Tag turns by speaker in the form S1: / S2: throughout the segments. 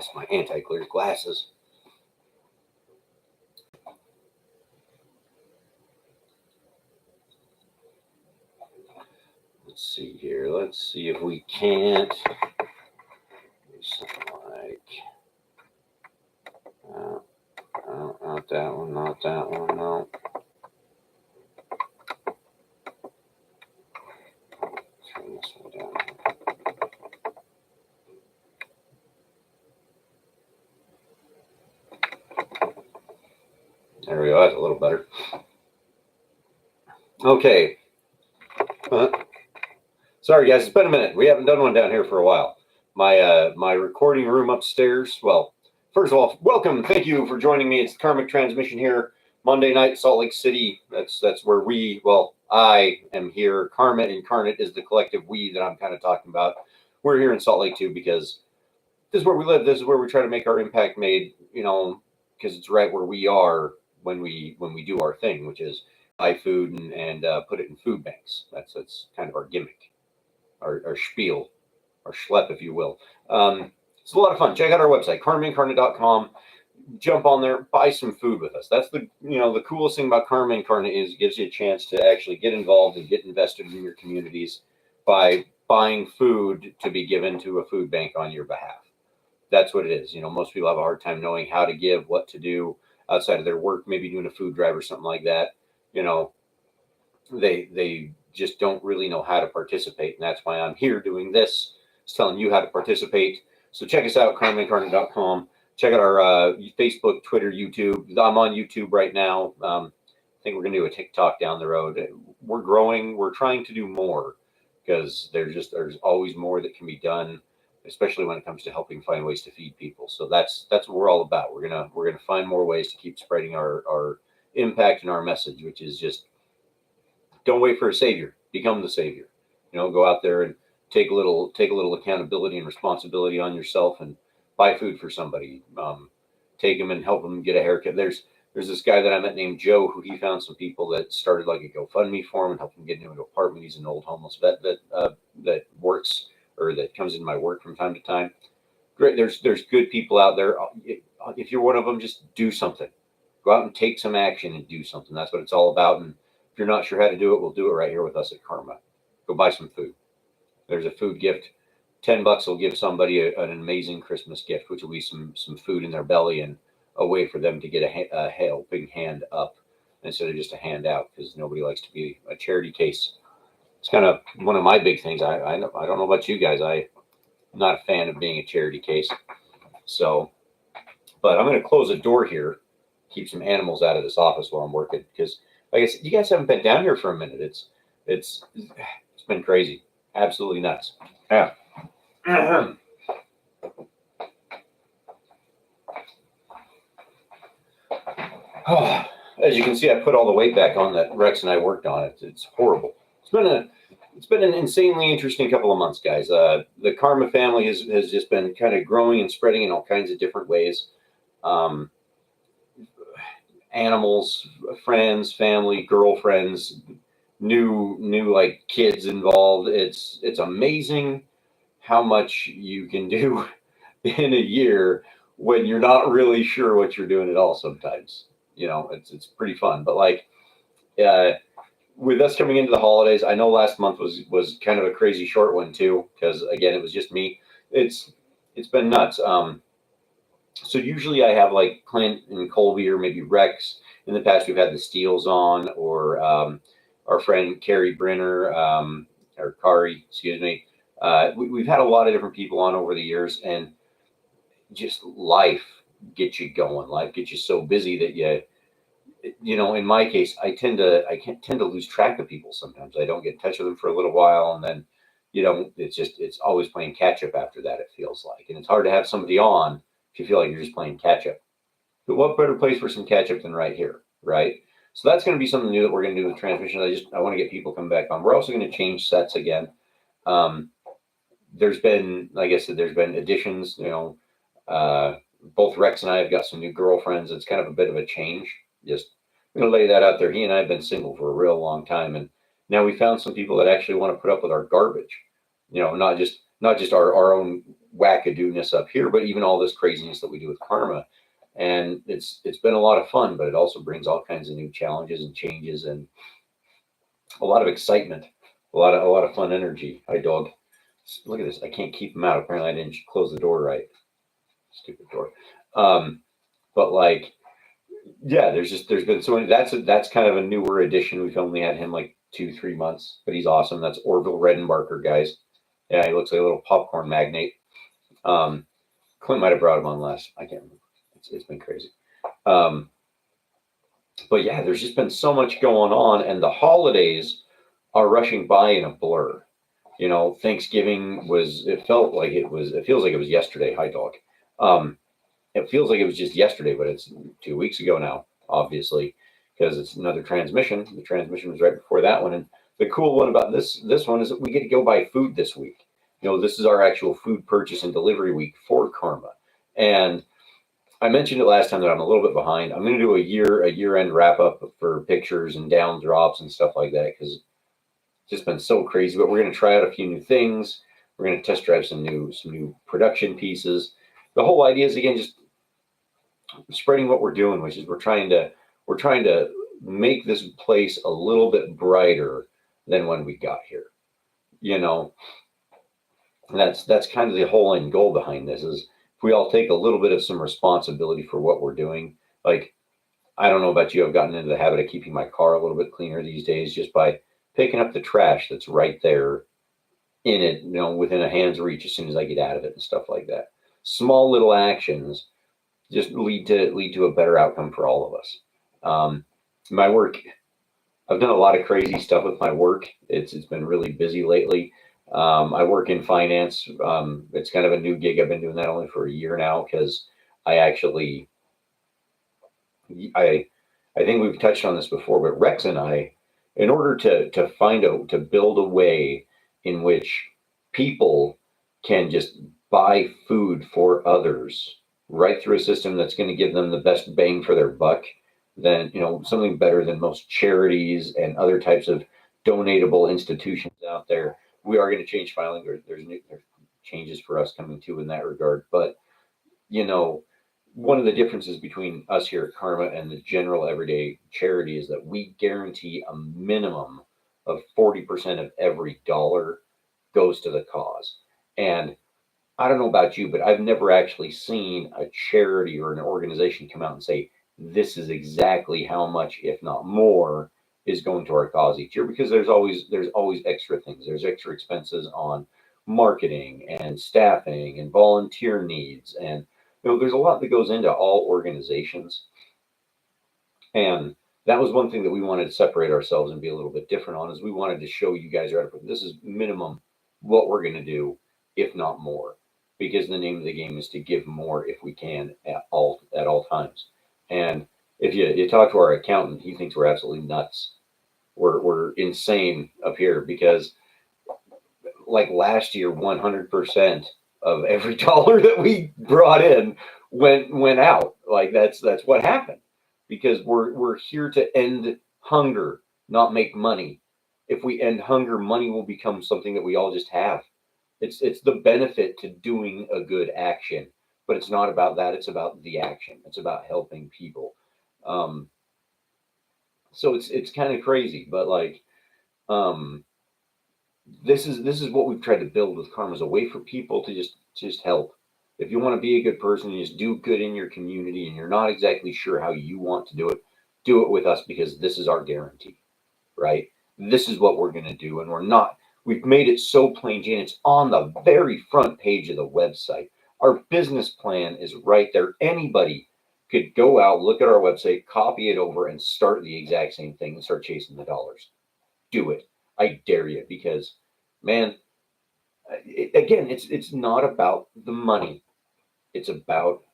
S1: That's my anti-glare glasses. Let's see here. Let's see if we can't do something like, not that one, not that one, no. Turn this one down. There we go. That's a little better. Okay. Sorry, guys. It's been a minute. We haven't done one down here for a while. My recording room upstairs. Well, first of all, welcome. Thank you for joining me. It's Karmic Transmission here, Monday night, Salt Lake City. That's where I am here. Karma Incarnate is the collective we that I'm kind of talking about. We're here in Salt Lake too because this is where we live. This is where we try to make our impact made. You know, because it's right where we are when we do our thing, which is buy food and put it in food banks. That's kind of our gimmick, our spiel, our schlep, if you will. It's a lot of fun. Check out our website, karmaincarnate.com. Jump on there, buy some food with us. That's the coolest thing about Karma Incarnate is it gives you a chance to actually get involved and get invested in your communities by buying food to be given to a food bank on your behalf. That's what it is. You know, most people have a hard time knowing how to give, what to do outside of their work, maybe doing a food drive or something like that. You know, they just don't really know how to participate. And that's why I'm here doing this. It's telling you how to participate. So check us out, karmaincarnate.com. Check out our Facebook, Twitter, YouTube. I'm on YouTube right now. I think we're going to do a TikTok down the road. We're growing. We're trying to do more because there's always more that can be done, especially when it comes to helping find ways to feed people. So that's what we're all about. We're gonna find more ways to keep spreading our impact and our message, which is just don't wait for a savior. Become the savior. You know, go out there and take a little accountability and responsibility on yourself and buy food for somebody. Take them and help them get a haircut. There's this guy that I met named Joe who he found some people that started like a GoFundMe for him and helped him get into an apartment. He's an old homeless vet that works or that comes in my work from time to time. Great. There's good people out there. If you're one of them, just do something. Go out and take some action and do something. That's what it's all about. And if you're not sure how to do it, we'll do it right here with us at Karma. Go buy some food. There's a food gift. $10 will give somebody an amazing Christmas gift, which will be some food in their belly and a way for them to get a helping hand up instead of just a hand out, because nobody likes to be a charity case. It's kind of one of my big things. I don't know about you guys. I'm not a fan of being a charity case. So, but I'm going to close the door here, keep some animals out of this office while I'm working, because like I said, you guys haven't been down here for a minute. It's been crazy, absolutely nuts. Yeah. As you can see, I put all the weight back on that Rex and I worked on. It's horrible. It's been an insanely interesting couple of months, guys. The Karma family has just been kind of growing and spreading in all kinds of different ways. Animals, friends, family, girlfriends, new like kids involved. It's amazing how much you can do in a year when you're not really sure what you're doing at all sometimes. You know, it's pretty fun. But like with us coming into the holidays, I know last month was kind of a crazy short one too, because again, it was just me. It's been nuts. So usually I have like Clint and Colby or maybe Rex. In the past, we've had the Steels on, or our friend Carrie Brenner, or Kari, excuse me. We've had a lot of different people on over the years, and just life gets you going. Life gets you so busy that you know, in my case, I tend to lose track of people sometimes. I don't get in touch with them for a little while, and then, you know, it's always playing catch up after that, it feels like. And it's hard to have somebody on if you feel like you're just playing catch up. But what better place for some catch up than right here, right? So that's going to be something new that we're going to do with transmission. I want to get people coming back on. We're also going to change sets again. There's been, like I said, there's been additions, you know, both Rex and I have got some new girlfriends. It's kind of a bit of a change. Just I'm going to lay that out there. He and I have been single for a real long time. And now we found some people that actually want to put up with our garbage, you know, not just not just our own wackadoo-ness up here, but even all this craziness that we do with karma. And it's been a lot of fun, but it also brings all kinds of new challenges and changes and a lot of excitement, a lot of fun energy. Hi, dog. Look at this. I can't keep him out. Apparently, I didn't close the door right. Stupid door. But like, yeah, there's been so many. That's kind of a newer addition. We've only had him like 2-3 months, but he's awesome. That's Orville Redenbarker, guys. Yeah, he looks like a little popcorn magnate. Clint might have brought him on last. I can't remember. It's been crazy. But yeah, there's just been so much going on, and the holidays are rushing by in a blur. You know, Thanksgiving was. It felt like it was. It feels like it was yesterday. Hi, dog. It feels like it was just yesterday, but it's 2 weeks ago now, obviously, because it's another transmission. The transmission was right before that one, and the cool one about this one is that we get to go buy food this week. You know, this is our actual food purchase and delivery week for Karma, and I mentioned it last time that I'm a little bit behind. I'm going to do a year-end wrap up for pictures and down drops and stuff like that because it's just been so crazy. But we're going to try out a few new things. We're going to test drive some new production pieces. The whole idea is again just spreading what we're doing, which is we're trying to make this place a little bit brighter than when we got here. You know, that's kind of the whole end goal behind this is if we all take a little bit of some responsibility for what we're doing. Like, I don't know about you, I've gotten into the habit of keeping my car a little bit cleaner these days just by picking up the trash that's right there in it, you know, within a hand's reach as soon as I get out of it and stuff like that. Small little actions just lead to a better outcome for all of us. My work, I've done a lot of crazy stuff with my work. It's been really busy lately. I work in finance. It's kind of a new gig. I've been doing that only for a year now because I actually, I think we've touched on this before, but Rex and I, in order to build a way in which people can just buy food for others right through a system that's going to give them the best bang for their buck, then, you know, something better than most charities and other types of donatable institutions out there. We are going to change filing. There's changes for us coming too in that regard. But, you know, one of the differences between us here at Karma and the general everyday charity is that we guarantee a minimum of 40% of every dollar goes to the cause. And I don't know about you, but I've never actually seen a charity or an organization come out and say, this is exactly how much, if not more, is going to our cause each year, because there's always extra things. There's extra expenses on marketing and staffing and volunteer needs. And you know, there's a lot that goes into all organizations. And that was one thing that we wanted to separate ourselves and be a little bit different on, is we wanted to show you guys right up, this is minimum what we're going to do, if not more, because the name of the game is to give more if we can at all times. And if you talk to our accountant, he thinks we're absolutely nuts. We're insane up here because, like last year, 100% of every dollar that we brought in went out. Like that's what happened, because we're here to end hunger, not make money. If we end hunger, money will become something that we all just have. It's the benefit to doing a good action, but it's not about that. It's about the action. It's about helping people. Um, so it's kind of crazy, but like, um, this is what we've tried to build with Karma, is a way for people to just help. If you want to be a good person and just do good in your community, and you're not exactly sure how you want to do it with us, because this is our guarantee, right? This is what we're going to do, and we've made it so plain Jane. It's on the very front page of the website. Our business plan is right there. Anybody could go out, look at our website, copy it over, and start the exact same thing and start chasing the dollars. Do it. I dare you, because, man, again, it's not about the money. It's about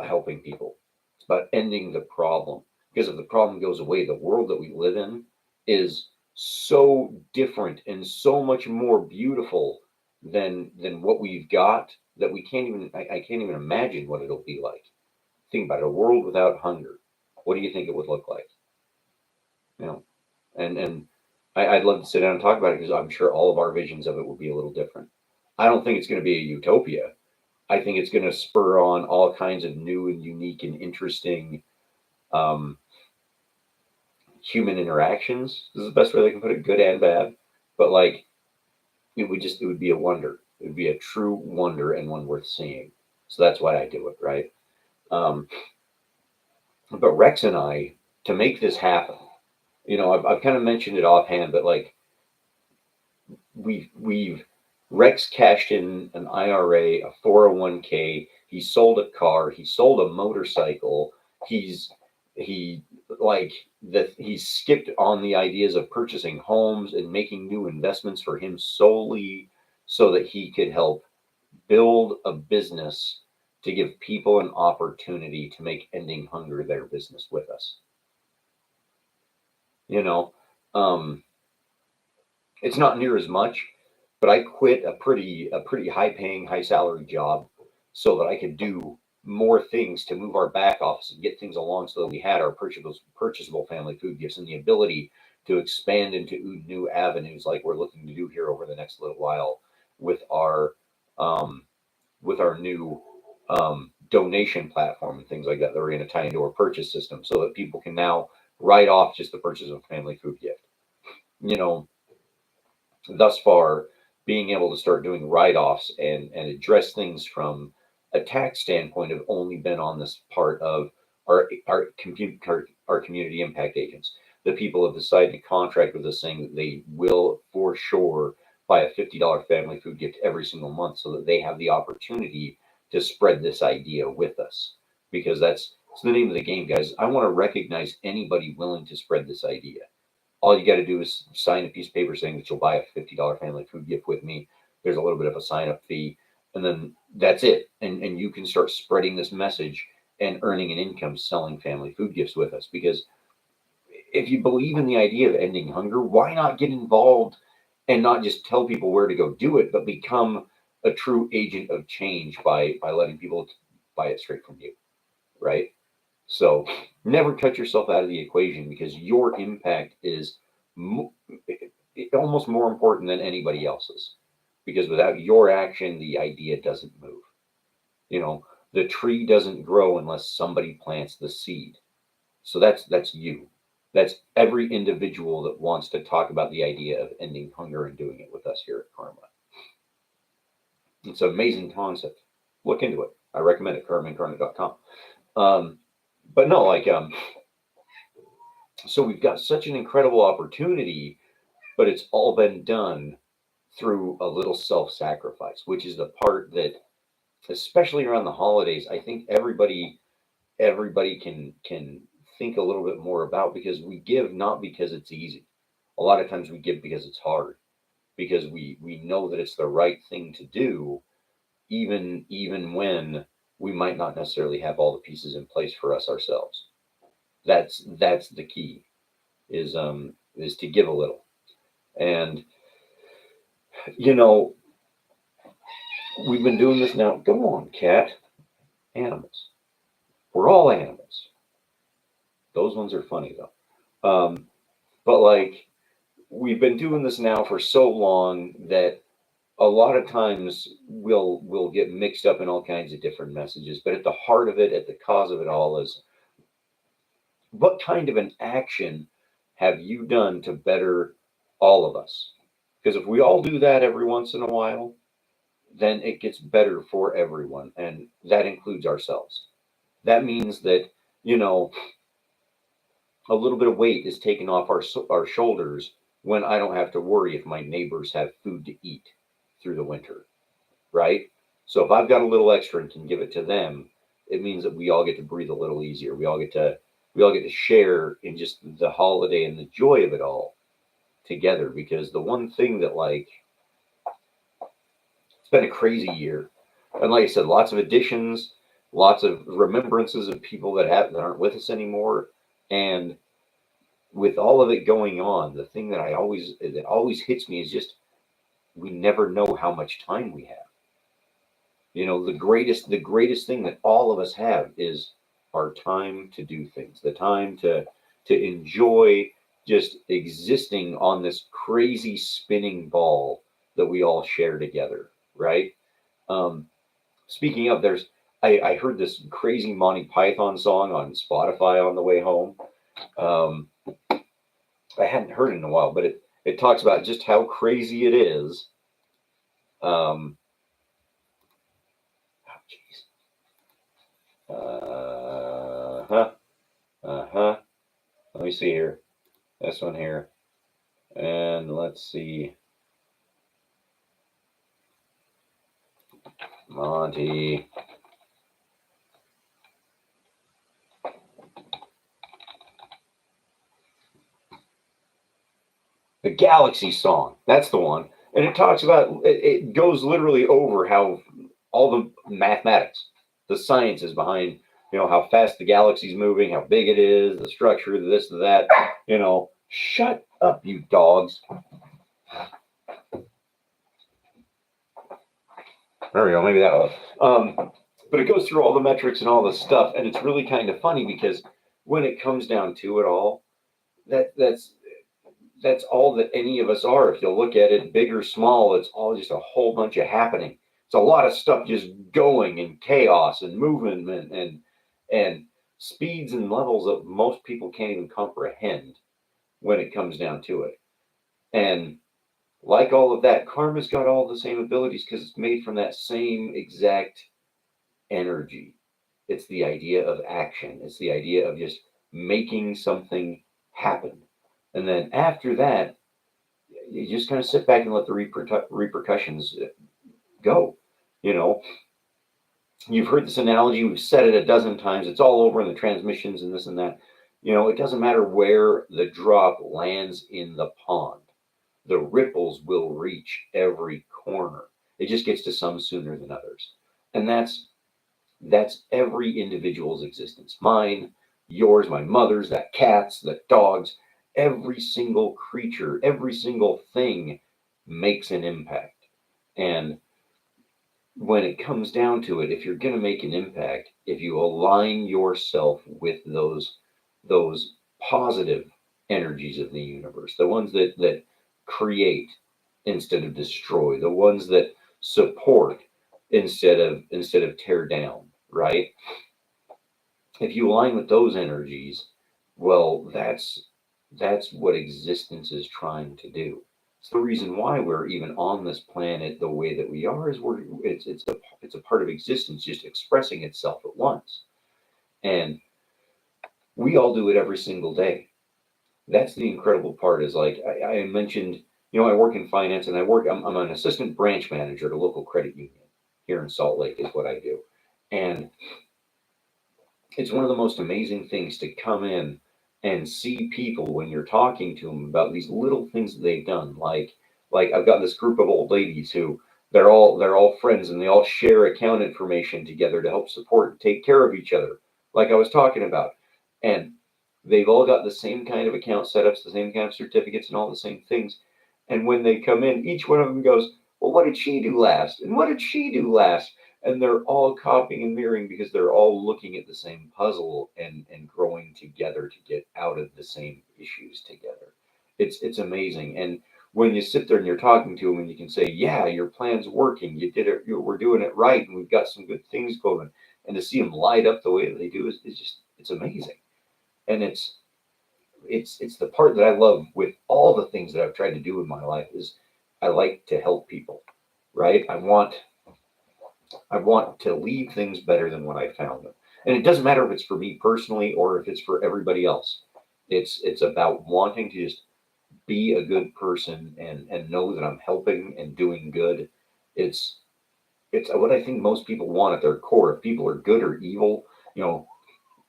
S1: helping people. It's about ending the problem. Because if the problem goes away, the world that we live in is so different and so much more beautiful than what we've got, that we can't even I can't even imagine what it'll be like. Think about it, a world without hunger. What do you think it would look like? You know, and I'd love to sit down and talk about it, because I'm sure all of our visions of it will be a little different. I don't think it's going to be a utopia. I think it's going to spur on all kinds of new and unique and interesting um, human interactions. This is the best way they can put it, good and bad. But like, it would be a wonder. It would be a true wonder and one worth seeing. So that's why I do it, right? Um, but Rex and I, to make this happen, I've kind of mentioned it offhand, but like we've Rex cashed in an IRA, a 401k. He sold a car. He sold a motorcycle. He like that. He's skipped on the ideas of purchasing homes and making new investments for him solely so that he could help build a business to give people an opportunity to make ending hunger their business with us. You know, um, it's not near as much, but I quit a pretty high paying, high salary job so that I could do more things to move our back office and get things along so that we had our purchasable family food gifts and the ability to expand into new avenues like we're looking to do here over the next little while with um, our new donation platform and things like that we're going to tie into our purchase system so that people can now write off just the purchase of a family food gift. You know, thus far, being able to start doing write-offs and address things from a tax standpoint have only been on this part of our community impact agents. The people have decided to contract with us saying that they will for sure buy a $50 family food gift every single month so that they have the opportunity to spread this idea with us. Because that's the name of the game, guys. I want to recognize anybody willing to spread this idea. All you got to do is sign a piece of paper saying that you'll buy a $50 family food gift with me. There's a little bit of a sign up fee, and then that's it. And you can start spreading this message and earning an income selling family food gifts with us. Because if you believe in the idea of ending hunger, why not get involved and not just tell people where to go do it, but become a true agent of change by letting people buy it straight from you, right? So never cut yourself out of the equation because your impact is mo- almost more important than anybody else's. Because without your action, the idea doesn't move. You know, the tree doesn't grow unless somebody plants the seed. So that's you. That's every individual that wants to talk about the idea of ending hunger and doing it with us here at Karma. It's an amazing concept. Look into it. I recommend it, karmaincarnate.com. Um, but no, like so we've got such an incredible opportunity, but it's all been done through a little self-sacrifice, which is the part that, especially around the holidays, I think everybody can think a little bit more about because we give not because it's easy. A lot of times we give because it's hard, because we know that it's the right thing to do, even when we might not necessarily have all the pieces in place for us ourselves. That's the key is to give a little. And you know, we've been doing this now. Go on, cat. Animals. We're all animals. Those ones are funny though. But like we've been doing this now for so long that a lot of times we'll get mixed up in all kinds of different messages. But at the heart of it, at the cause of it all, is what kind of an action have you done to better all of us? Because if we all do that every once in a while, then it gets better for everyone, and that includes ourselves. That means that you know a little bit of weight is taken off our shoulders when I don't have to worry if my neighbors have food to eat through the winter, right? So if I've got a little extra and can give it to them, it means that we all get to breathe a little easier. We all get to share in just the holiday and the joy of it all together. Because the one thing that like it's been a crazy year, and like I said, lots of additions, lots of remembrances of people that aren't with us anymore, and with all of it going on, the thing that always hits me is just we never know how much time we have. You know, the greatest thing that all of us have is our time to do things, the time to enjoy just existing on this crazy spinning ball that we all share together, right? Speaking of, I heard this crazy Monty Python song on Spotify on the way home. I hadn't heard it in a while, but it talks about just how crazy it is. Oh, jeez. Let me see here. This one here. And let's see. Monty. The Galaxy Song. That's the one. And it talks about, it goes literally over how all the mathematics, the science is behind, how fast the galaxy's moving, how big it is, the structure, this, that, Shut up, you dogs. There we go. Maybe that was. But it goes through all the metrics and all the stuff, and it's really kind of funny because when it comes down to it all, that's all that any of us are. If you look at it, big or small, it's all just a whole bunch of happening. It's a lot of stuff just going and chaos and movement and speeds and levels that most people can't even comprehend when it comes down to it. And like all of that, karma's got all the same abilities because it's made from that same exact energy. It's the idea of action. It's the idea of just making something happen. And then after that, you just kind of sit back and let the repercussions go. You've heard this analogy. We've said it a dozen times. It's all over in the transmissions and this and that. It doesn't matter where the drop lands in the pond. The ripples will reach every corner. It just gets to some sooner than others. And that's every individual's existence. Mine, yours, my mother's, that cat's, the dog's, every single creature, every single thing makes an impact. And when it comes down to it, if you're going to make an impact, if you align yourself with those positive energies of the universe, the ones that create instead of destroy, the ones that support instead of tear down, right? If you align with those energies, well, that's what existence is trying to do. It's the reason why we're even on this planet the way that we are. Is it's a part of existence just expressing itself at once, and we all do it every single day. That's the incredible part. Is like I mentioned, I work in finance, and I'm an assistant branch manager at a local credit union here in Salt Lake is what I do, and it's one of the most amazing things to come in and see people when you're talking to them about these little things that they've done. Like I've got this group of old ladies who they're all friends and they all share account information together to help support and take care of each other, like I was talking about. And they've all got the same kind of account setups, the same kind of certificates, and all the same things. And when they come in, each one of them goes, "Well, what did she do last? And what did she do last?" And they're all copying and mirroring because they're all looking at the same puzzle and growing together to get out of the same issues together. It's amazing. And when you sit there and you're talking to them and you can say, "Yeah, your plan's working. You did it. We're doing it right, and we've got some good things going." And to see them light up the way that they do is it's amazing. And it's the part that I love with all the things that I've tried to do in my life is I like to help people, right? I want to leave things better than when I found them. And it doesn't matter if it's for me personally or if it's for everybody else. It's about wanting to just be a good person and know that I'm helping and doing good. It's what I think most people want at their core. If people are good or evil,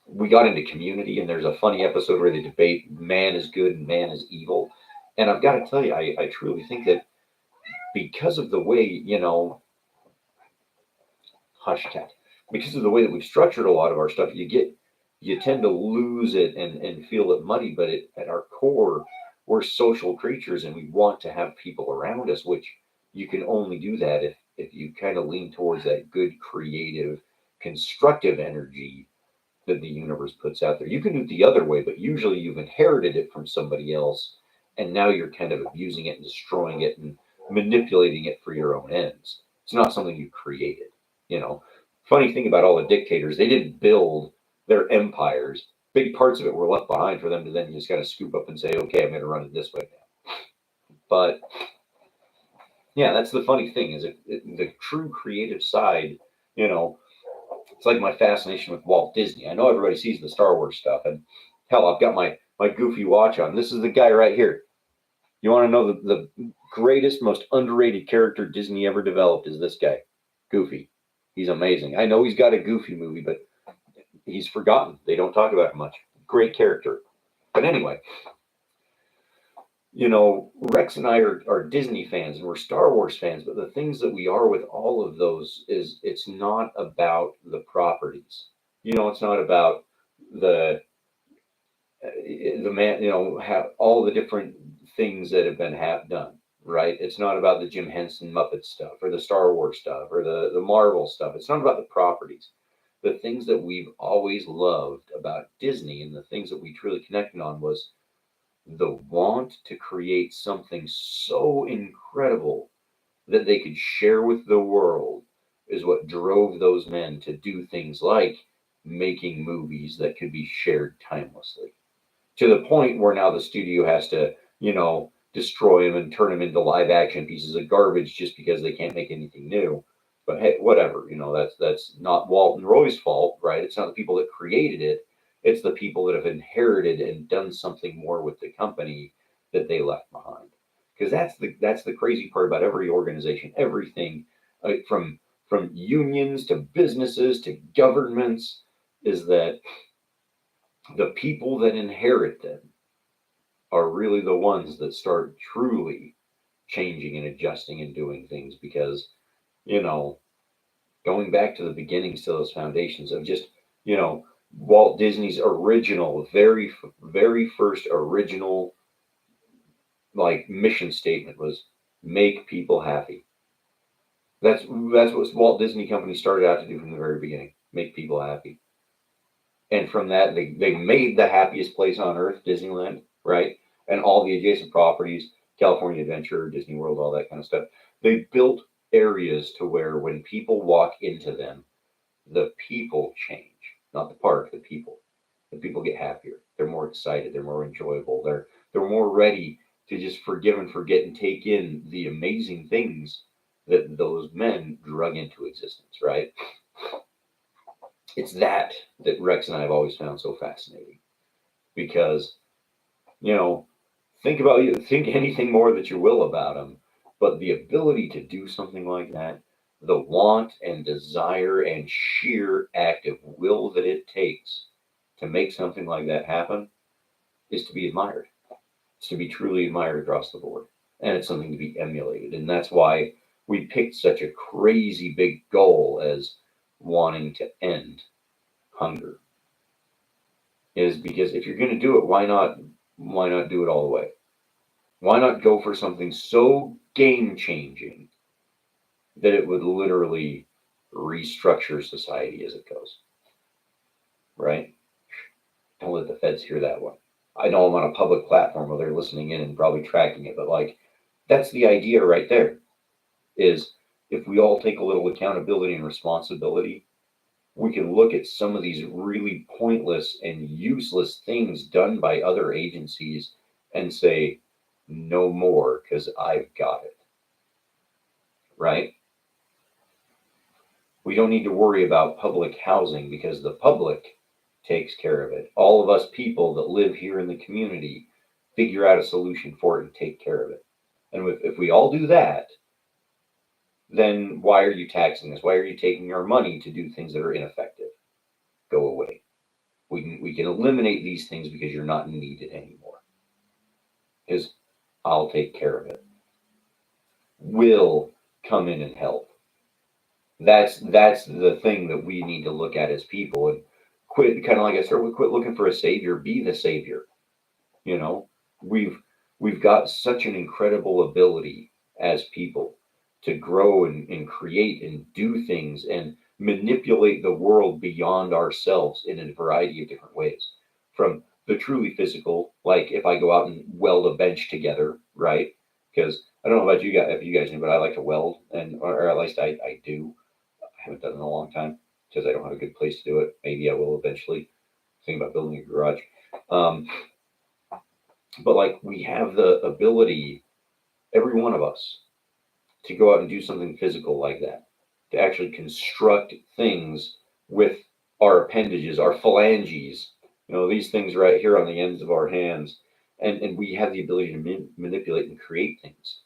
S1: we got into community and there's a funny episode where they debate man is good and man is evil. And I've got to tell you, I truly think that because of the way, hush cat, because of the way that we've structured a lot of our stuff, you tend to lose it and feel it muddy. But at our core, we're social creatures and we want to have people around us, which you can only do that if you kind of lean towards that good, creative, constructive energy that the universe puts out there. You can do it the other way, but usually you've inherited it from somebody else, and now you're kind of abusing it and destroying it and manipulating it for your own ends. It's not something you created. You know, funny thing about all the dictators, they didn't build their empires. Big parts of it were left behind for them to then just kind of scoop up and say, okay, I'm going to run it this way now. But yeah, that's the funny thing is the true creative side, you know, it's like my fascination with Walt Disney. I know everybody sees the Star Wars stuff, and hell, I've got my goofy watch on. This is the guy right here. You want to know the greatest, most underrated character Disney ever developed is this guy, Goofy. He's amazing. I know he's got a Goofy movie, but he's forgotten. They don't talk about him much. Great character. But anyway, you know, Rex and I are Disney fans and we're Star Wars fans, but the things that we are with all of those is it's not about the properties. You know, it's not about the man, you know, have all the different things that have been done, right? It's not about the Jim Henson Muppet stuff or the Star Wars stuff or the Marvel stuff. It's not about the properties. The things that we've always loved about Disney and the things that we truly connected on was the want to create something so incredible that they could share with the world is what drove those men to do things like making movies that could be shared timelessly to the point where now the studio has to, you know, destroy them and turn them into live action pieces of garbage just because they can't make anything new. But hey, whatever, you know, that's not Walt and Roy's fault, right? It's not the people that created it. It's the people that have inherited and done something more with the company that they left behind. Because that's the crazy part about every organization, everything from unions to businesses to governments is that the people that inherit them are really the ones that start truly changing and adjusting and doing things because, you know, going back to the beginnings to those foundations of just, you know, Walt Disney's original, very first original like mission statement was make people happy. That's what Walt Disney Company started out to do from the very beginning, make people happy. And from that, they made the happiest place on earth, Disneyland, right? And all the adjacent properties, California Adventure, Disney World, all that kind of stuff. They built areas to where when people walk into them, the people change, not the park, the people. The people get happier. They're more excited. They're more enjoyable. They're more ready to just forgive and forget and take in the amazing things that those men drug into existence, right? It's that Rex and I have always found so fascinating because, you know, think anything more that you will about him, but the ability to do something like that, the want and desire and sheer active will that it takes to make something like that happen is to be admired. It's to be truly admired across the board. And it's something to be emulated. And that's why we picked such a crazy big goal as wanting to end hunger. Is because if you're going to do it, why not do it all the way? Why not go for something so game changing that it would literally restructure society as it goes? Right? Don't let the feds hear that one. I know I'm on a public platform where they're listening in and probably tracking it, but like that's the idea right there. Is if we all take a little accountability and responsibility, we can look at some of these really pointless and useless things done by other agencies and say, no more, because I've got it. Right? We don't need to worry about public housing because the public takes care of it. All of us people that live here in the community figure out a solution for it and take care of it. And if we all do that, then why are you taxing us? Why are you taking our money to do things that are ineffective? Go away. We can eliminate these things because you're not needed anymore. Because I'll take care of it. Will come in and help. That's the thing that we need to look at as people and quit, kind of like I said, we quit looking for a savior, be the savior. You know, we've got such an incredible ability as people to grow and create and do things and manipulate the world beyond ourselves in a variety of different ways. From the truly physical, like if I go out and weld a bench together, right? Because I don't know about you guys, if you guys know, but I like to weld, or at least I do. I haven't done it in a long time because I don't have a good place to do it. Maybe I will eventually. Think about building a garage. Um, but like we have the ability, every one of us, to go out and do something physical like that, to actually construct things with our appendages, our phalanges, these things right here on the ends of our hands. And we have the ability to manipulate and create things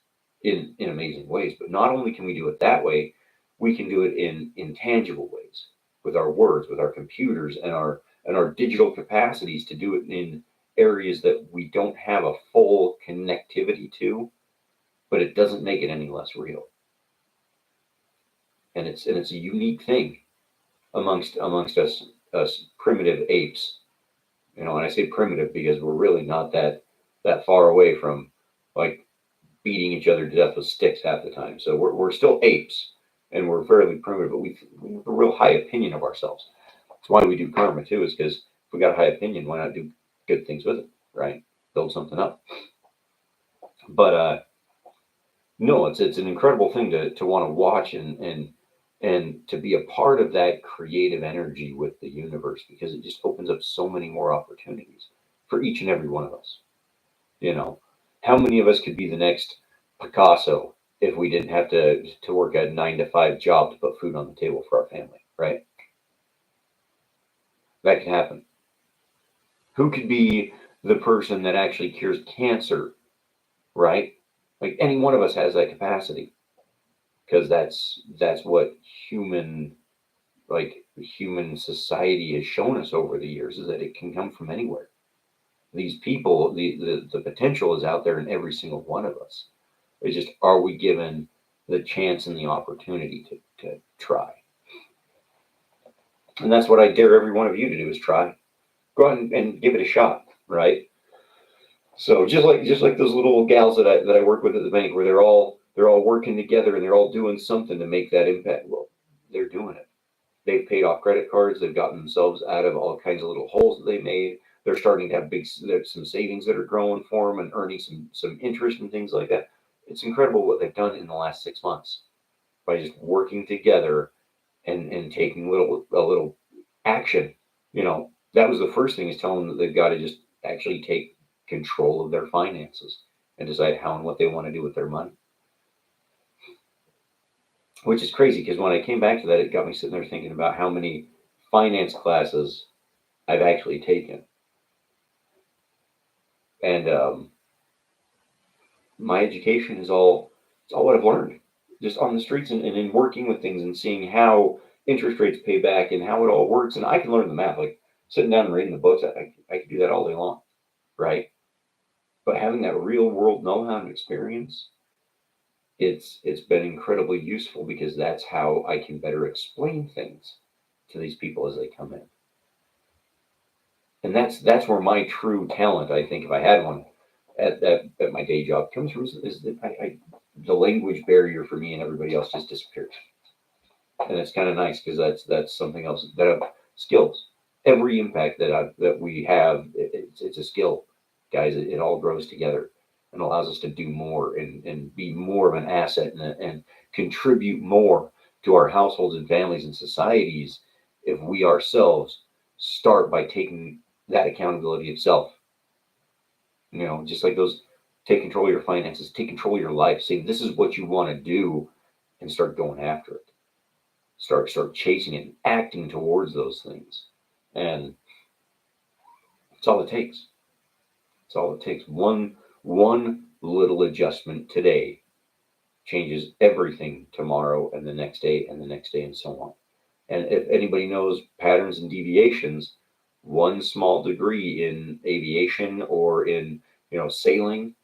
S1: in amazing ways. But not only can we do it that way, we can do it in intangible ways with our words, with our computers, and our digital capacities to do it in areas that we don't have a full connectivity to, but it doesn't make it any less real. And it's a unique thing amongst us primitive apes. And I say primitive because we're really not that far away from like beating each other to death with sticks half the time. So we're still apes, and we're fairly primitive, but we have a real high opinion of ourselves. That's why we do karma too, is because if we got a high opinion, why not do good things with it, right? Build something up. But no, it's an incredible thing to want to watch and to be a part of that creative energy with the universe, because it just opens up so many more opportunities for each and every one of us. You know, how many of us could be the next Picasso if we didn't have to work a 9 to 5 job to put food on the table for our family, right? That can happen. Who could be the person that actually cures cancer, right? Like any one of us has that capacity, because that's what human human society has shown us over the years, is that it can come from anywhere. These people, the potential is out there in every single one of us. It's just, are we given the chance and the opportunity to try? And that's what I dare every one of you to do, is try. Go out and give it a shot, right? So just like those little gals that I work with at the bank, where they're all working together and they're all doing something to make that impact. Well, they're doing it. They've paid off credit cards. They've gotten themselves out of all kinds of little holes that they made. They're starting to have some savings that are growing for them and earning some interest and things like that. It's incredible what they've done in the last 6 months by just working together and taking a little action. That was the first thing, is telling them that they've got to just actually take control of their finances and decide how and what they want to do with their money. Which is crazy, because when I came back to that, it got me sitting there thinking about how many finance classes I've actually taken. And my education is all what I've learned just on the streets and in working with things and seeing how interest rates pay back and how it all works. And I can learn the math, like sitting down and reading the books. I could do that all day long, right? But having that real world know-how and experience, it's been incredibly useful, because that's how I can better explain things to these people as they come in. And that's where my true talent, I think, if I had one at my day job, comes from, is that the language barrier for me and everybody else just disappears. And it's kind of nice, because that's something else that skills. Every impact that we have, it's a skill, guys. It all grows together and allows us to do more and be more of an asset and contribute more to our households and families and societies, if we ourselves start by taking that accountability of self. Just like those, take control of your finances, take control of your life, say this is what you want to do, and start going after it. Start chasing it and acting towards those things. And it's all it takes. It's all it takes. One little adjustment today changes everything tomorrow and the next day and the next day and so on. And if anybody knows patterns and deviations, one small degree in aviation or in sailing,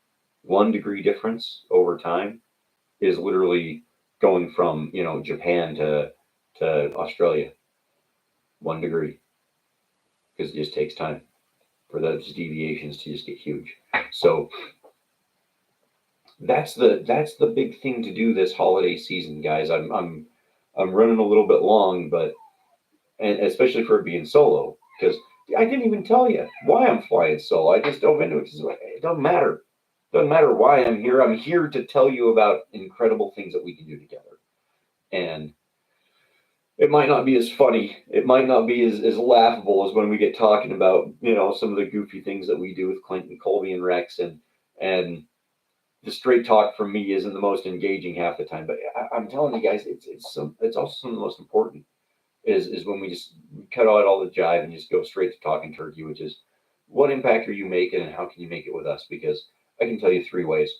S1: 1 degree difference over time is literally going from Japan to Australia. 1 degree, because it just takes time for those deviations to just get huge. So that's the big thing to do this holiday season, guys. I'm running a little bit long, but and especially for it being solo, because I didn't even tell you why I'm flying solo. I just dove into it because it doesn't matter. Doesn't matter why I'm here. I'm here to tell you about incredible things that we can do together. And it might not be as funny. It might not be as laughable as when we get talking about, some of the goofy things that we do with Clint and Colby and Rex, and the straight talk from me isn't the most engaging half the time. But I'm telling you guys, it's also some of the most important is when we just cut out all the jive and just go straight to talking turkey, which is what impact are you making and how can you make it with us? Because I can tell you three ways: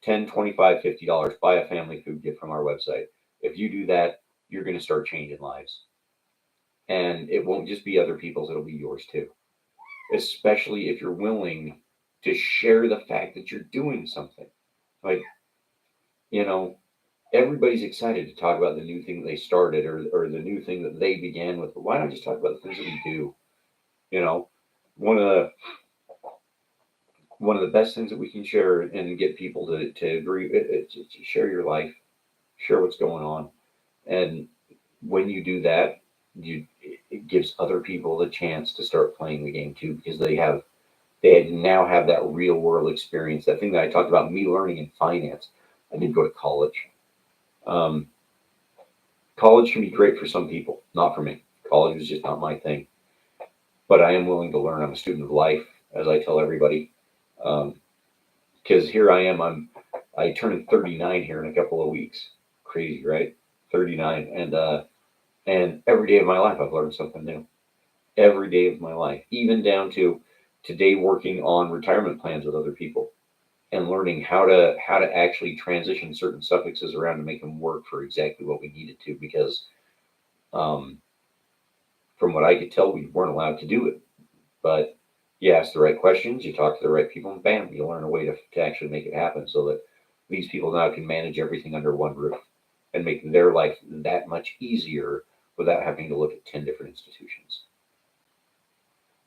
S1: 10, 25, $50, buy a family food gift from our website. If you do that, you're going to start changing lives. And it won't just be other people's, it'll be yours too. Especially if you're willing to share the fact that you're doing something. Like, everybody's excited to talk about the new thing that they started or the new thing that they began with. But why not just talk about the things that we do? One of the best things that we can share and get people to agree to share your life, share what's going on. And when you do that, it gives other people the chance to start playing the game too, because they now have that real world experience. That thing that I talked about, me learning in finance. I didn't go to college. Um, College can be great for some people, not for me. College is just not my thing. But I am willing to learn. I'm a student of life, as I tell everybody. Because here I am. I turn 39 here in a couple of weeks. Crazy, right? 39, and every day of my life I've learned something new. Every day of my life, even down to today, working on retirement plans with other people and learning how to actually transition certain suffixes around to make them work for exactly what we needed to. Because um, from what I could tell, we weren't allowed to do it. But you ask the right questions, you talk to the right people, and bam, you learn a way to actually make it happen so that these people now can manage everything under one roof and make their life that much easier without having to look at 10 different institutions.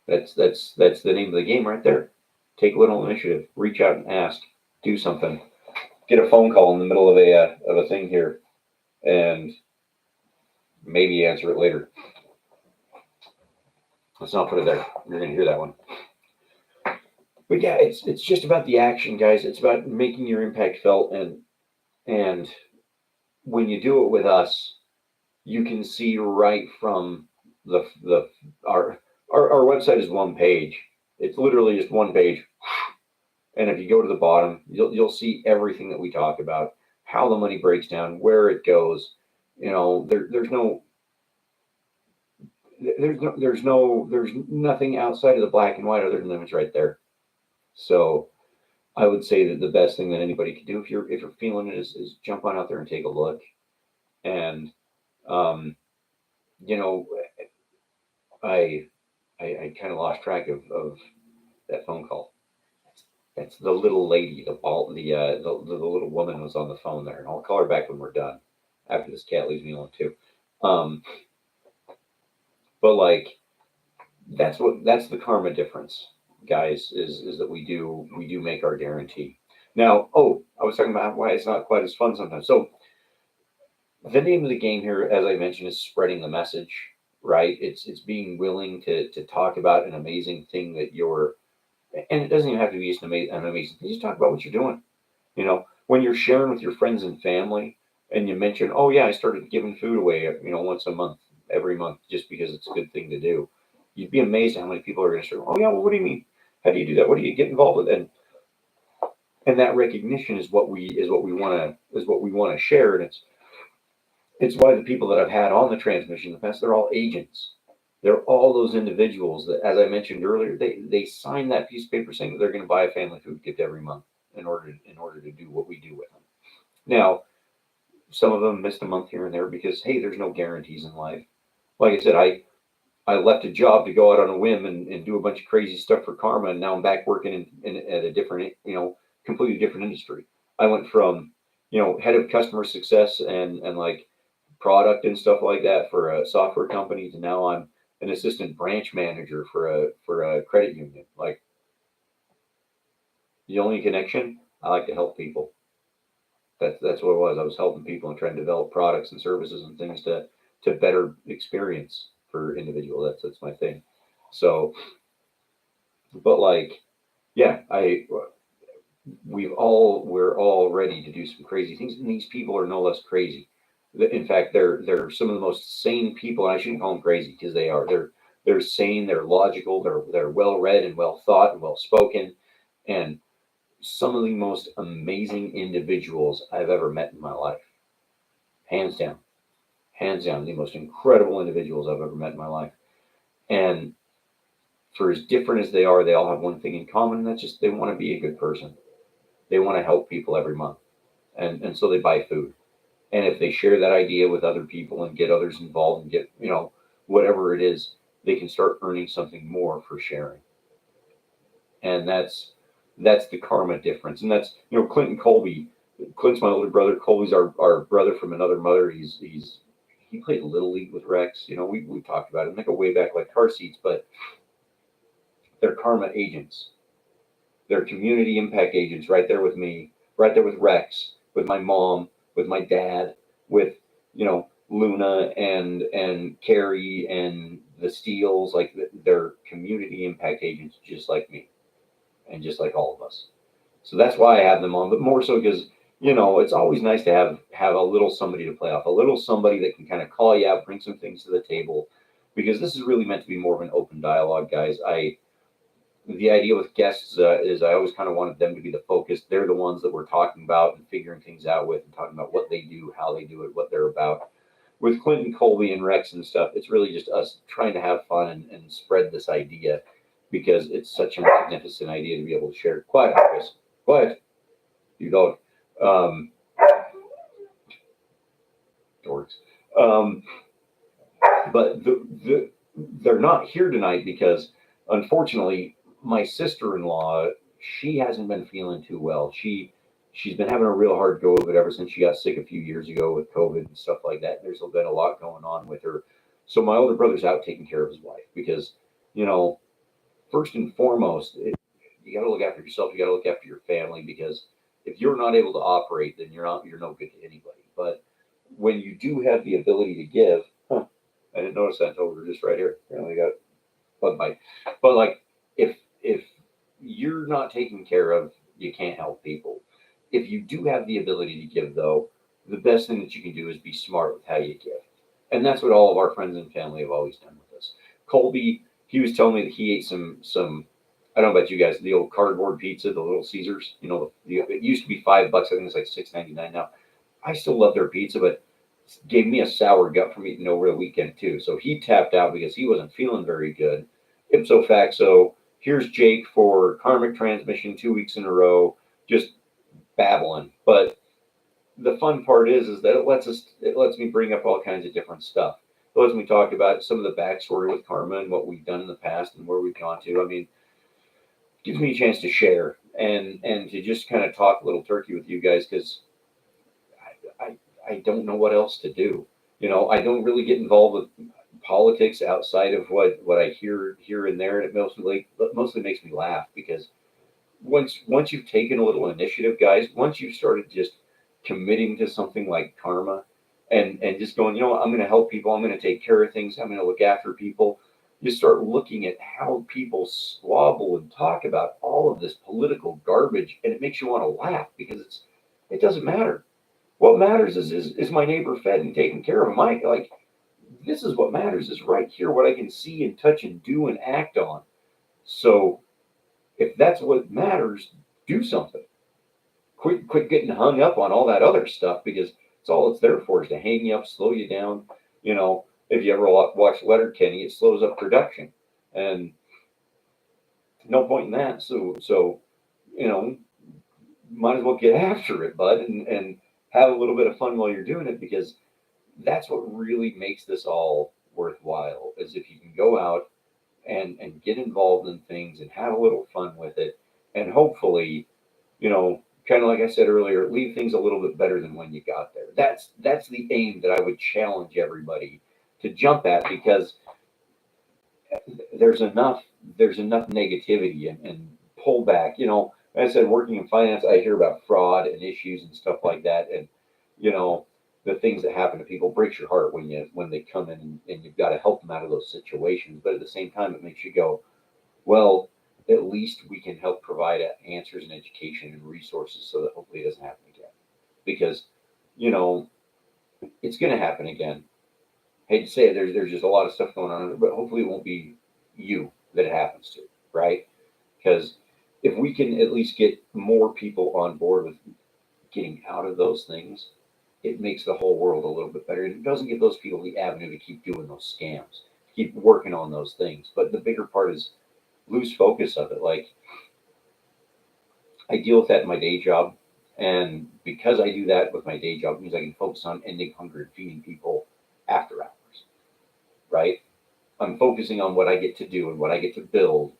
S1: That's the name of the game right there. Take a little initiative, reach out and ask, do something, get a phone call in the middle of a thing here, and maybe answer it later. Let's not put it there. You're gonna hear that one. But yeah, it's just about the action, guys. It's about making your impact felt, and when you do it with us, you can see right from the our website is one page. It's literally just one page. And if you go to the bottom, you'll see everything that we talk about, how the money breaks down, where it goes. There's nothing outside of the black and white other than them. It's right there. So I would say that the best thing that anybody could do if you're feeling it is jump on out there and take a look. And um, you know, I I kind of lost track of that phone call. That's the little lady, the little woman was on the phone there, and I'll call her back when we're done. After this cat leaves me alone too. Um, but like that's the karma difference, guys. Is that we do make our guarantee. Now, I was talking about why it's not quite as fun sometimes. So the name of the game here, as I mentioned, is spreading the message. Right? It's being willing to talk about an amazing thing that you're, and it doesn't even have to be just an amazing thing. Just talk about what you're doing. When you're sharing with your friends and family, and you mention, oh yeah, I started giving food away, once a month, every month, just because it's a good thing to do. You'd be amazed at how many people are going to say, oh yeah, well, what do you mean? How do you do that? What do you get involved with? And that recognition is what we want to share, and it's why the people that I've had on the transmission in the past, they're all agents. They're all those individuals that, as I mentioned earlier, they sign that piece of paper saying that they're going to buy a family food gift every month in order to do what we do with them. Now, some of them missed a month here and there because hey, there's no guarantees in life. Like I said, I left a job to go out on a whim and do a bunch of crazy stuff for karma, and now I'm back working at a different, completely different industry. I went from, head of customer success and like product and stuff like that for a software company to now I'm an assistant branch manager for a credit union. Like the only connection, I like to help people. That's what it was. I was helping people and trying to develop products and services and things to better experience for individual. That's my thing. So, but like, yeah, I we're all ready to do some crazy things, and these people are no less crazy. In fact, they're some of the most sane people, and I shouldn't call them crazy because they are. They're sane, they're logical, they're well read and well thought and well spoken, and some of the most amazing individuals I've ever met in my life, hands down, hands down, the most incredible individuals I've ever met in my life. And for as different as they are, they all have one thing in common, and that's just they want to be a good person. They want to help people every month, and so they buy food. And if they share that idea with other people and get others involved and get, whatever it is, they can start earning something more for sharing. And that's the karma difference. And that's, Clint and Colby. Clint's my older brother. Colby's our brother from another mother. He played Little League with Rex. We talked about it. They go way back like car seats, but they're karma agents. They're community impact agents right there with me, right there with Rex, with my mom, with my dad, with Luna and Carrie and the Steels. Like they're community impact agents, just like me, and just like all of us. So that's why I have them on, but more so because it's always nice to have a little somebody to play off, a little somebody that can kind of call you out, bring some things to the table, because this is really meant to be more of an open dialogue, guys. The idea with guests is I always kind of wanted them to be the focus. They're the ones that we're talking about and figuring things out with, and talking about what they do, how they do it, what they're about. With Clinton, Colby, and Rex and stuff, it's really just us trying to have fun and spread this idea because it's such a magnificent idea to be able to share. Quiet, Chris. Quiet. You don't. Um, dorks. Um, but they're not here tonight because, unfortunately, my sister-in-law, she hasn't been feeling too well. She's been having a real hard go of it ever since she got sick a few years ago with COVID and stuff like that. There's been a lot going on with her. So my older brother's out taking care of his wife because, first and foremost, you got to look after yourself. You got to look after your family because if you're not able to operate, then you're no good to anybody. But when you do have the ability to give, I didn't notice that until we were just right here. Apparently, got bug bite. But like, if you're not taken care of, you can't help people. If you do have the ability to give, though, the best thing that you can do is be smart with how you give, and that's what all of our friends and family have always done with us. Colby, he was telling me that he ate some. I don't know about you guys, the old cardboard pizza, the Little Caesars. It used to be $5. I think it's like $6.99 now. I still love their pizza, but gave me a sour gut from eating over the weekend too. So he tapped out because he wasn't feeling very good. Ipso facto, here's Jake for Karmic Transmission 2 weeks in a row, just babbling. But the fun part is that it lets me bring up all kinds of different stuff. It lets me talk about some of the backstory with karma and what we've done in the past and where we've gone to. I mean, gives me a chance to share and to just kind of talk a little turkey with you guys because I don't know what else to do. I don't really get involved with politics outside of what I hear here and there, and it mostly makes me laugh because once you've taken a little initiative, guys, once you've started just committing to something like karma and just going, I'm going to help people, I'm going to take care of things, I'm going to look after people. You start looking at how people squabble and talk about all of this political garbage, and it makes you want to laugh because it doesn't matter. What matters is my neighbor fed and taken care of. Like this is what matters is right here, what I can see and touch and do and act on. So if that's what matters, do something. Quit getting hung up on all that other stuff because it's all it's there for is to hang you up, slow you down. If you ever watch Letterkenny, it slows up production, and no point in that. So you know, might as well get after it, bud, and have a little bit of fun while you're doing it because that's what really makes this all worthwhile. Is if you can go out and get involved in things and have a little fun with it, and hopefully, kind of like I said earlier, leave things a little bit better than when you got there. That's the aim that I would challenge everybody to jump at because there's enough negativity and pullback. As I said, working in finance, I hear about fraud and issues and stuff like that, and you know the things that happen to people breaks your heart when they come in and you've got to help them out of those situations. But at the same time, it makes you go, well, at least we can help provide answers and education and resources so that hopefully it doesn't happen again. Because, you know, it's going to happen again. Hate to say it, there's just a lot of stuff going on, but hopefully it won't be you that it happens to, right? Because if we can at least get more people on board with getting out of those things, it makes the whole world a little bit better. It doesn't give those people the avenue to keep doing those scams, keep working on those things. But the bigger part is lose focus of it. Like, I deal with that in my day job. And because I do that with my day job, it means I can focus on ending hunger and feeding people after hours, right? I'm focusing on what I get to do and what I get to build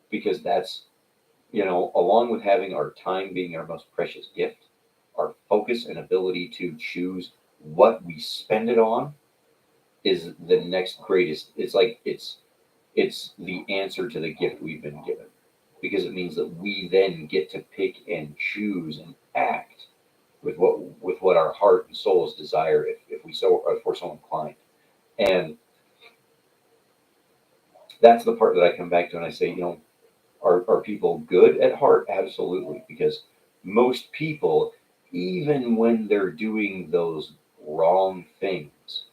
S1: because that's, along with having our time being our most precious gift, our focus and ability to choose what we spend it on is the next greatest. It's the answer to the gift we've been given because it means that we then get to pick and choose and act with what our heart and souls desire if we're so inclined. And that's the part that I come back to and I say, are people good at heart? Absolutely, because most people, even when they're doing those wrong things,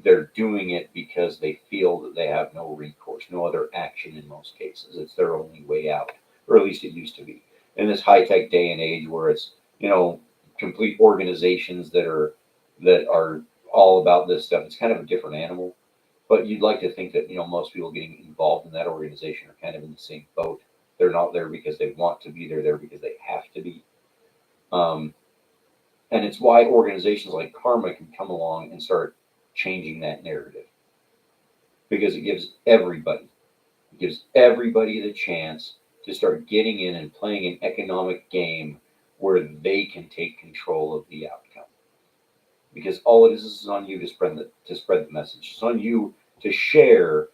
S1: they're doing it because they feel that they have no recourse, no other action in most cases. It's their only way out, or at least it used to be. In this high tech day and age where it's, complete organizations that are all about this stuff, it's kind of a different animal. But you'd like to think that, most people getting involved in that organization are kind of in the same boat. They're not there because they want to be, they're there because they have to be. Um, and it's why organizations like Karma can come along and start changing that narrative because it gives everybody the chance to start getting in and playing an economic game where they can take control of the outcome. Because all it is on you to spread the message. It's on you to share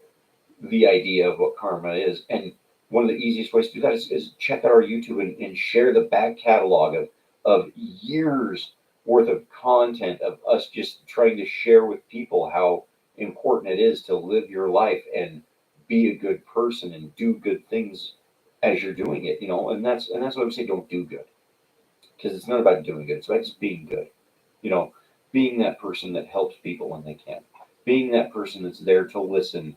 S1: the idea of what karma is. And one of the easiest ways to do that is check out our YouTube and share the back catalog of years worth of content of us just trying to share with people how important it is to live your life and be a good person and do good things as you're doing it, and that's why we say don't do good. Because it's not about doing good, it's about just being good. You know, being that person that helps people when they can. Being that person that's there to listen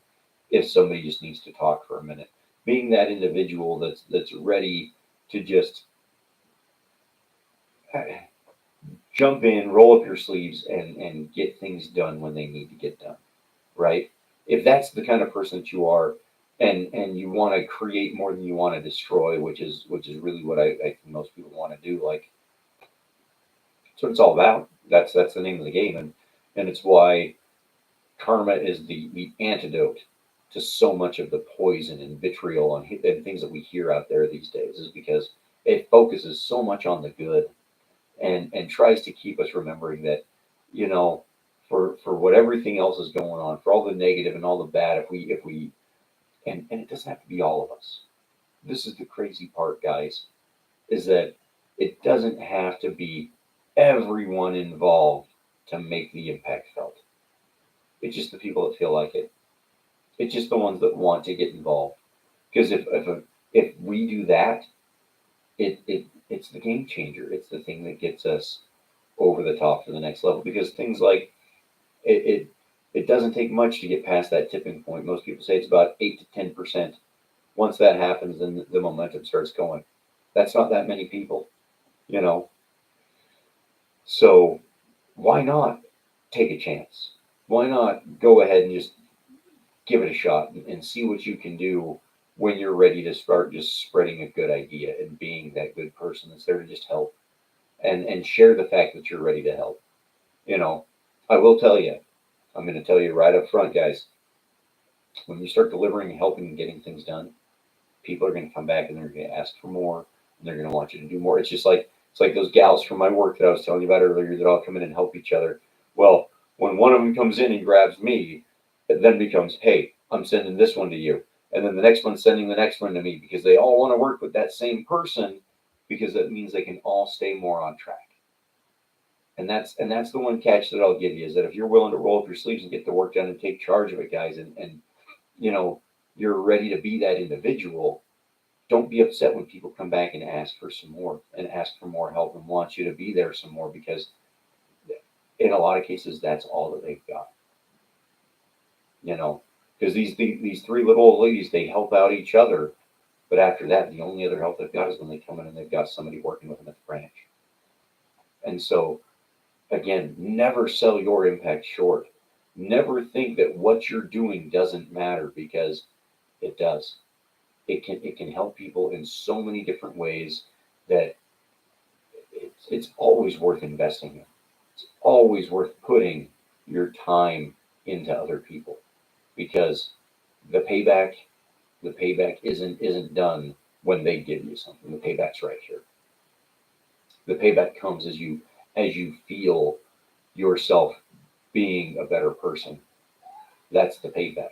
S1: if somebody just needs to talk for a minute. Being that individual that's ready to just jump in, roll up your sleeves, and get things done when they need to get done. Right? If that's the kind of person that you are, and you want to create more than you want to destroy, which is really what I think most people want to do. Like, that's what it's all about. That's the name of the game, and it's why karma is the antidote to so much of the poison and vitriol and things that we hear out there these days. Is because it focuses so much on the good and tries to keep us remembering that, you know, for what everything else is going on, for all the negative and all the bad, if we and it doesn't have to be all of us. This is the crazy part, guys, is that it doesn't have to be everyone involved to make the impact felt. It's just the people that feel like it. It's just the ones that want to get involved. Because if we do that, it's the game changer. It's the thing that gets us over the top to the next level. Because things like it, it it doesn't take much to get past that tipping point. Most people say it's about 8 to 10%. Once that happens, then the momentum starts going. That's not that many people, you know. So why not take a chance? Why not go ahead and just give it a shot and see what you can do when you're ready to start just spreading a good idea and being that good person that's there to just help and share the fact that you're ready to help. You know, I will tell you, I'm going to tell you right up front, guys, when you start delivering and helping and getting things done, people are going to come back and they're going to ask for more and they're going to want you to do more. It's like those gals from my work that I was telling you about earlier that all come in and help each other. Well, when one of them comes in and grabs me, it then becomes, hey, I'm sending this one to you. And then the next one's sending the next one to me because they all want to work with that same person because that means they can all stay more on track. And that's the one catch that I'll give you is that if you're willing to roll up your sleeves and get the work done and take charge of it, guys, and you know you're ready to be that individual, don't be upset when people come back and ask for some more and ask for more help and want you to be there some more, because in a lot of cases that's all that they've got. You know, because these three little old ladies, they help out each other, but after that, the only other help they've got is when they come in and they've got somebody working with them at the branch. And so, again, never sell your impact short. Never think that what you're doing doesn't matter, because it does. It can help people in so many different ways that it's always worth investing in. It's always worth putting your time into other people, because the payback the payback isn't done when they give you something. The payback's right here. The payback comes as you feel yourself being a better person. That's the payback.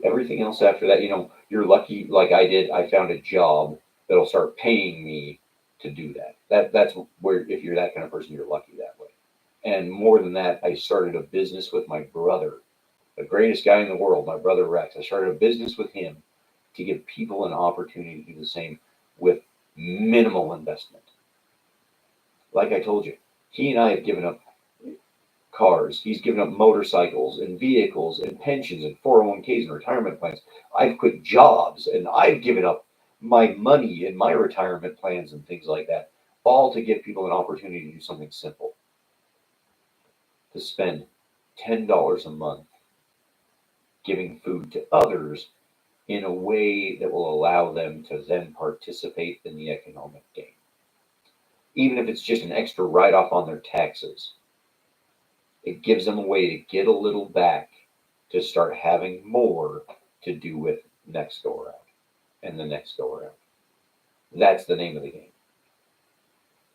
S1: Everything else after that, you're lucky. Like I did, I found a job that'll start paying me to do that. That's where, if you're that kind of person, you're lucky that way. And more than that, I started a business with my brother, the greatest guy in the world, my brother Rex. I started a business with him to give people an opportunity to do the same with minimal investment. Like I told you, he and I have given up cars. He's given up motorcycles and vehicles and pensions and 401ks and retirement plans. I've quit jobs and I've given up my money and my retirement plans and things like that, all to give people an opportunity to do something simple. To spend $10 a month giving food to others in a way that will allow them to then participate in the economic gain. Even if it's just an extra write off on their taxes, it gives them a way to get a little back to start having more to do with next go around and the next go around. That's the name of the game.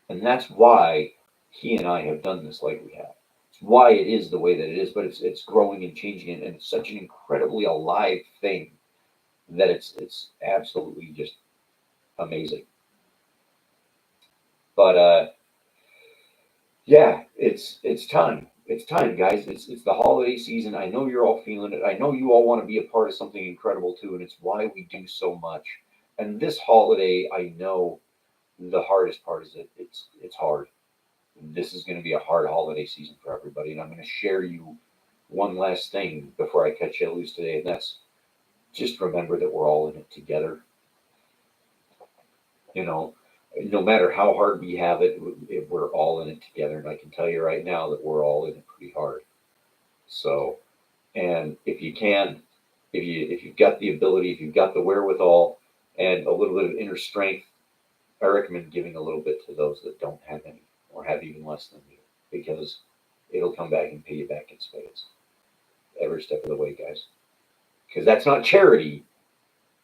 S1: And that's why he and I have done this like we have. It's why it is the way that it is, but it's growing and changing, and it's such an incredibly alive thing that it's absolutely just amazing. But yeah, it's time. It's time, guys. It's the holiday season. I know you're all feeling it. I know you all want to be a part of something incredible too, and it's why we do so much. And this holiday, I know the hardest part is that it's hard. This is going to be a hard holiday season for everybody, and I'm going to share you one last thing before I cut you loose today, and that's just remember that we're all in it together. You know, no matter how hard we have it, we're all in it together. And I can tell you right now that we're all in it pretty hard. So, and if you can, if you've got the ability, if you've got the wherewithal and a little bit of inner strength, I recommend giving a little bit to those that don't have any or have even less than you, because it'll come back and pay you back in spades every step of the way, guys. Because that's not charity.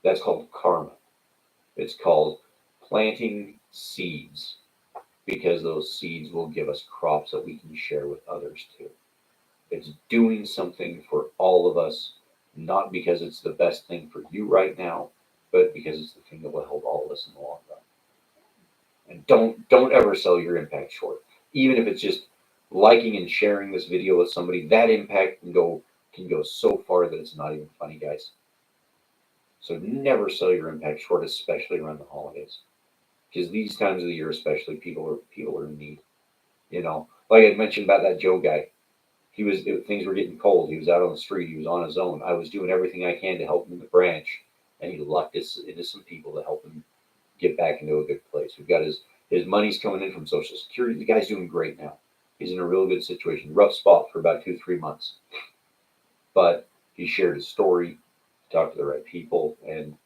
S1: That's called karma. It's called planting seeds, because those seeds will give us crops that we can share with others too. It's doing something for all of us, not because it's the best thing for you right now, but because it's the thing that will help all of us in the long run. And don't ever sell your impact short. Even if it's just liking and sharing this video with somebody, that impact can go so far that it's not even funny, guys. So never sell your impact short, especially around the holidays, because these times of the year, especially, people are in need. Like I mentioned about that Joe guy, things were getting cold. He was out on the street. He was on his own. I was doing everything I can to help him in the branch, and he lucked us into some people to help him get back into a good place. We've got his money's coming in from Social Security. The guy's doing great now. He's in a real good situation. Rough spot for about 2-3 months, but he shared his story, talked to the right people, and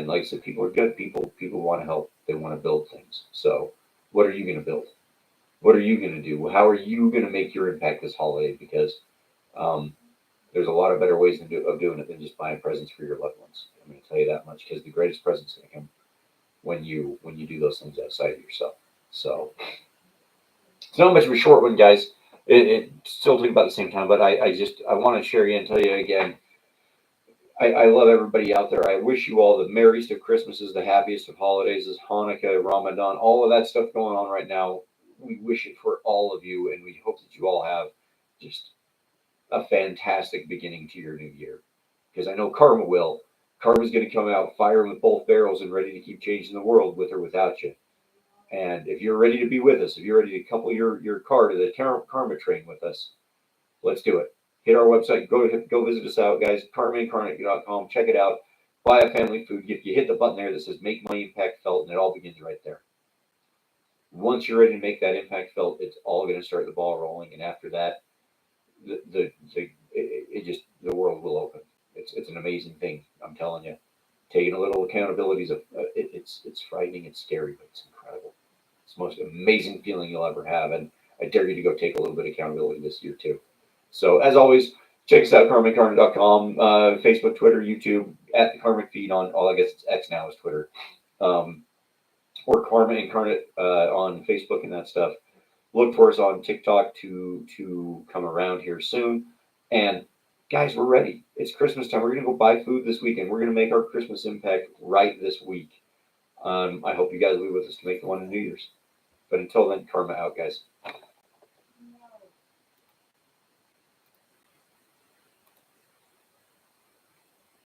S1: like I said, people are good. People want to help. They want to build things. So, what are you going to build? What are you going to do? How are you going to make your impact this holiday? Because um, there's a lot of better ways of doing it than just buying presents for your loved ones. I'm going to tell you that much, because the greatest present's going to come when you do those things outside of yourself. So it's not much of a short one, guys. It still took about the same time, but I want to share you and tell you again. I love everybody out there. I wish you all the merriest of Christmases, the happiest of holidays, as Hanukkah, Ramadan, all of that stuff going on right now. We wish it for all of you, and we hope that you all have just a fantastic beginning to your new year. Because I know karma will. Karma's going to come out firing with both barrels and ready to keep changing the world with or without you. And if you're ready to be with us, if you're ready to couple your car to the Karma train with us, let's do it. Hit our website. Go visit us out, guys. KarmaIncarnate.com. Check it out. Buy a family food gift. You hit the button there that says "Make My Impact Felt," and it all begins right there. Once you're ready to make that impact felt, it's all going to start the ball rolling, and after that, the world will open. It's an amazing thing. I'm telling you. Taking a little accountability is it's frightening, it's scary, but it's incredible. It's the most amazing feeling you'll ever have, and I dare you to go take a little bit of accountability this year too. So as always, check us out, karmicarnate.com, Facebook, Twitter, YouTube, at the Karmic Feed on, I guess it's X now is Twitter, or Karma Incarnate on Facebook and that stuff. Look for us on TikTok to come around here soon. And guys, we're ready. It's Christmas time. We're going to go buy food this weekend. We're going to make our Christmas impact right this week. I hope you guys will be with us to make the one in New Year's. But until then, Karma out, guys.